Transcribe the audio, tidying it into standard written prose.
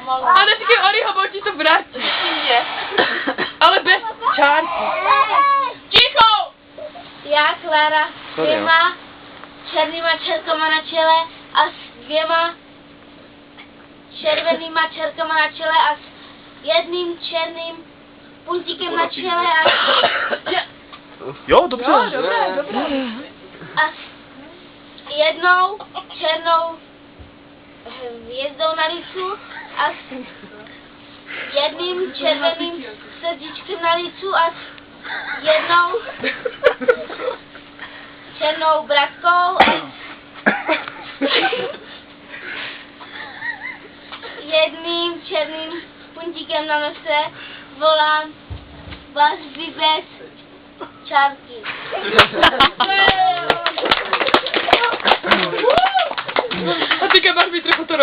A neříkej Oriho, bo ti to vrátí. Ale bez čárky. Ticho! Já, Klára, s dvěma černýma čerkama na čele a s dvěma červenýma čerkama na čele a s jedným černým puntíkem na čele a Jo, dobře. Jo, dobré. a s jednou černou hvězdou na licu a s jedným červeným srdíčkem na licu a s jednou černou bratkou a s jedným černým puntíkem na nose volám vazby bez čárky. A teďka máš být trochu to